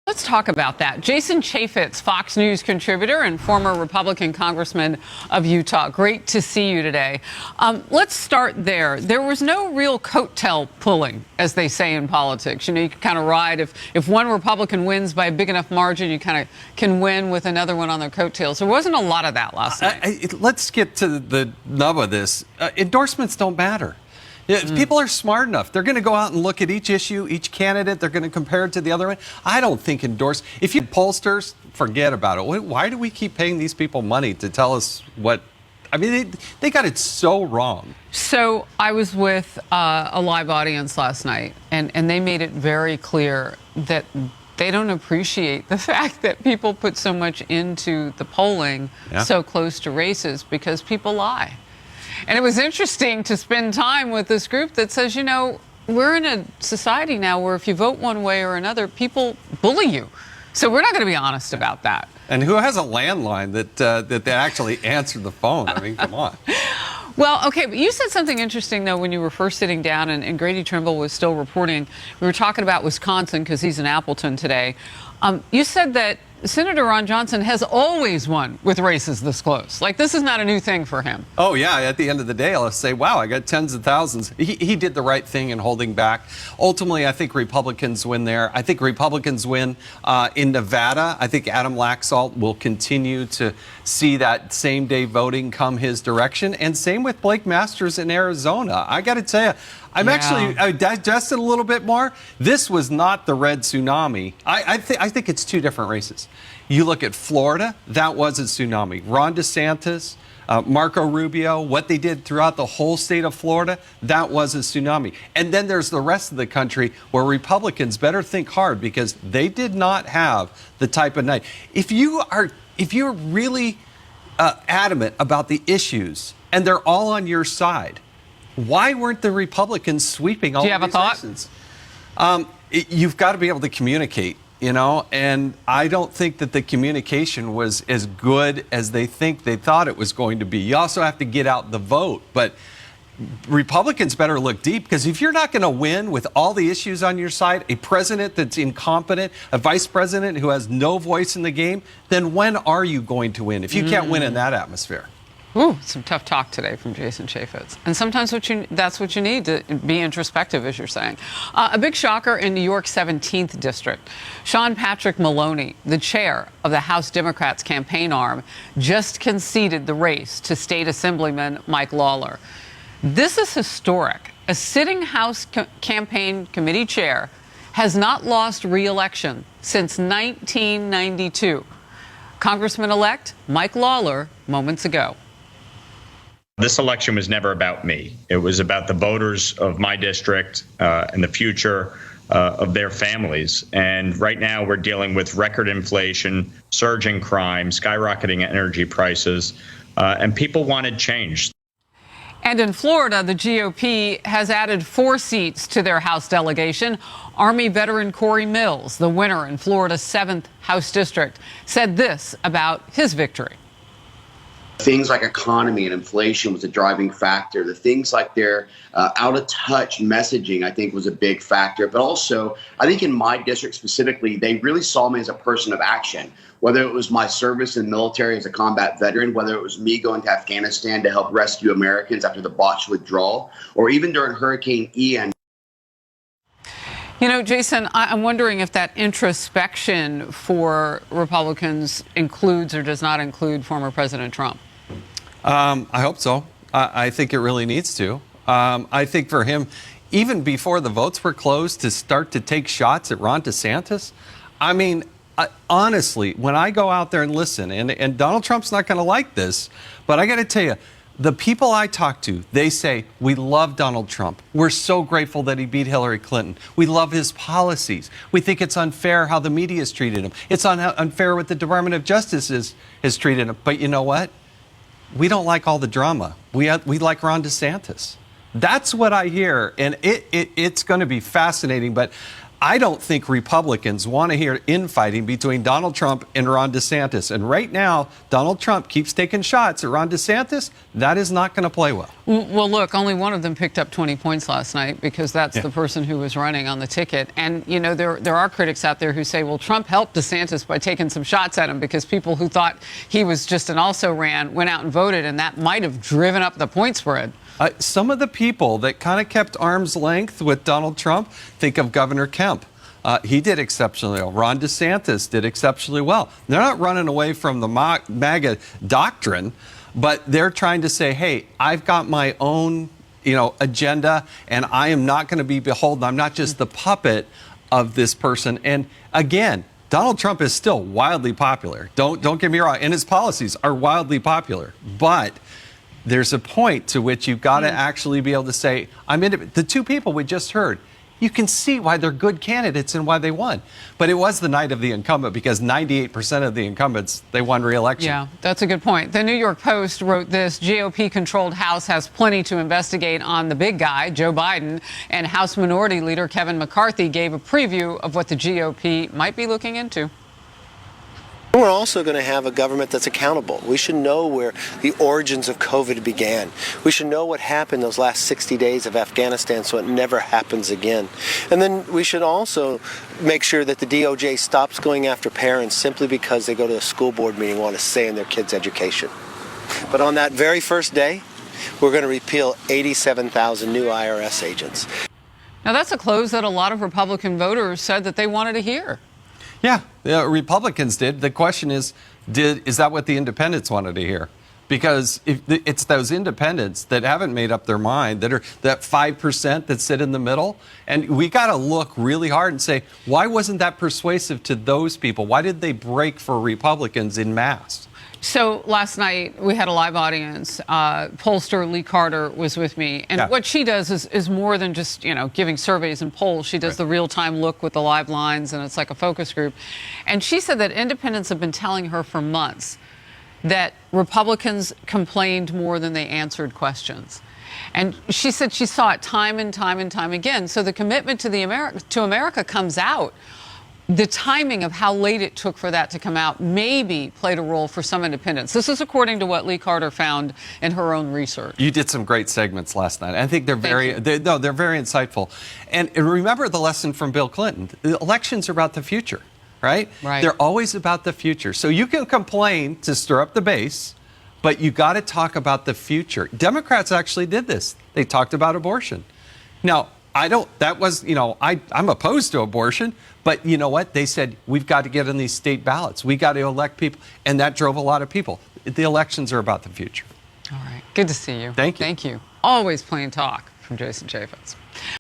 Let's talk about that. Jason Chaffetz, Fox News contributor and former Republican congressman of Utah. Great to see you today. Let's start there. There was no real coattail pulling, as they say in politics. You know, you can kind of ride. If one Republican wins by a big enough margin, you kind of can win with another one on their coattails. There wasn't a lot of that last night. Let's get to the nub of this. Endorsements don't matter. People are smart enough. They're going to go out and look at each issue, each candidate. They're going to compare it to the other one. I don't think if you pollsters, forget about it. Why do we keep paying these people money to tell us what? I mean, they got it so wrong. So I was with a live audience last night, and they made it very clear that they don't appreciate the fact that people put so much into the polling so close to races because people lie. And it was interesting to spend time with this group that says, you know, we're in a society now where if you vote one way or another, people bully you. So we're not going to be honest about that. And who has a landline that they actually answer the phone? I mean, come on. Well, okay, but you said something interesting, though, when you were first sitting down and Grady Trimble was still reporting. We were talking about Wisconsin because he's in Appleton today. You said that Senator Ron Johnson has always won with races this close. Like, this is not a new thing for him. Oh, yeah. At the end of the day, I'll say, wow, I got tens of thousands. He did the right thing in holding back. Ultimately, I think Republicans win there. I think Republicans win in Nevada. I think Adam Laxalt will continue to see that same-day voting come his direction. And same with Blake Masters in Arizona. I got to tell you, I digested a little bit more. This was not the red tsunami. I think it's two different races. You look at Florida, that was a tsunami. Ron DeSantis, Marco Rubio, what they did throughout the whole state of Florida, that was a tsunami. And then there's the rest of the country where Republicans better think hard because they did not have the type of night. If you're really adamant about the issues and they're all on your side, why weren't the Republicans sweeping all of these races? Do you have a thought? You've got to be able to communicate, you know, and I don't think that the communication was as good as they thought it was going to be. You also have to get out the vote, but Republicans better look deep because if you're not going to win with all the issues on your side, a president that's incompetent, a vice president who has no voice in the game, then when are you going to win if you can't win in that atmosphere? Ooh, some tough talk today from Jason Chaffetz. And sometimes that's what you need to be introspective, as you're saying. A big shocker in New York's 17th district. Sean Patrick Maloney, the chair of the House Democrats campaign arm, just conceded the race to State Assemblyman Mike Lawler. This is historic. A sitting House campaign committee chair has not lost re-election since 1992. Congressman-elect Mike Lawler moments ago. This election was never about me. It was about the voters of my district and the future of their families. And right now we're dealing with record inflation, surging crime, skyrocketing energy prices, and people wanted change. And in Florida, the GOP has added 4 seats to their House delegation. Army veteran Corey Mills, the winner in Florida's 7th House district, said this about his victory. Things like economy and inflation was a driving factor. The things like their out-of-touch messaging, I think, was a big factor. But also, I think in my district specifically, they really saw me as a person of action, whether it was my service in the military as a combat veteran, whether it was me going to Afghanistan to help rescue Americans after the botched withdrawal, or even during Hurricane Ian. You know, Jason, I'm wondering if that introspection for Republicans includes or does not include former President Trump. I hope so. I think it really needs to. I think for him, even before the votes were closed, to start to take shots at Ron DeSantis, I mean, honestly, when I go out there and listen, and Donald Trump's not going to like this, but I got to tell you, the people I talk to, they say, we love Donald Trump. We're so grateful that he beat Hillary Clinton. We love his policies. We think it's unfair how the media has treated him. It's unfair what the Department of Justice has treated him. But you know what? We don't like all the drama. We like Ron DeSantis. That's what I hear, and it's going to be fascinating. But I don't think Republicans want to hear infighting between Donald Trump and Ron DeSantis. And right now, Donald Trump keeps taking shots at Ron DeSantis. That is not going to play well. Well, look, only one of them picked up 20 points last night because that's the person who was running on the ticket. And, you know, there are critics out there who say, well, Trump helped DeSantis by taking some shots at him because people who thought he was just an also-ran went out and voted, and that might have driven up the point spread. Some of the people that kind of kept arm's length with Donald Trump, think of Governor Kemp. He did exceptionally well. Ron DeSantis did exceptionally well. They're not running away from the MAGA doctrine, but they're trying to say, hey, I've got my own, agenda, and I am not going to be beholden. I'm not just the puppet of this person. And again, Donald Trump is still wildly popular. Don't get me wrong. And his policies are wildly popular. But there's a point to which you've got to actually be able to say, I'm in the two people we just heard. You can see why they're good candidates and why they won. But it was the night of the incumbent because 98% of the incumbents, they won re-election. Yeah, that's a good point. The New York Post wrote this: GOP-controlled House has plenty to investigate on the big guy, Joe Biden, and House Minority Leader Kevin McCarthy gave a preview of what the GOP might be looking into. We're also going to have a government that's accountable. We should know where the origins of COVID began. We should know what happened those last 60 days of Afghanistan so it never happens again. And then we should also make sure that the DOJ stops going after parents simply because they go to a school board meeting and want to say in their kids' education. But on that very first day, we're going to repeal 87,000 new IRS agents. Now, that's a close that a lot of Republican voters said that they wanted to hear. Yeah, the Republicans did. The question is that what the independents wanted to hear? Because if it's those independents that haven't made up their mind, that are that 5% that sit in the middle. And we got to look really hard and say, why wasn't that persuasive to those people? Why did they break for Republicans en masse? So last night we had a live audience. Pollster Lee Carter was with me, and what she does is more than just giving surveys and polls. She does the real-time look with the live lines, and it's like a focus group. And she said that independents have been telling her for months that Republicans complained more than they answered questions. And she said she saw it time and time and time again. So the commitment to America comes out. The timing of how late it took for that to come out maybe played a role for some independents. This is according to what Lee Carter found in her own research. You did some great segments last night. I think they're very insightful. And remember the lesson from Bill Clinton. The elections are about the future, right? Right. They're always about the future. So you can complain to stir up the base, but you got to talk about the future. Democrats actually did this. They talked about abortion. Now, I'm opposed to abortion, but you know what? They said, we've got to get on these state ballots. We got to elect people. And that drove a lot of people. The elections are about the future. All right. Good to see you. Thank you. Thank you. Always plain talk from Jason Chaffetz.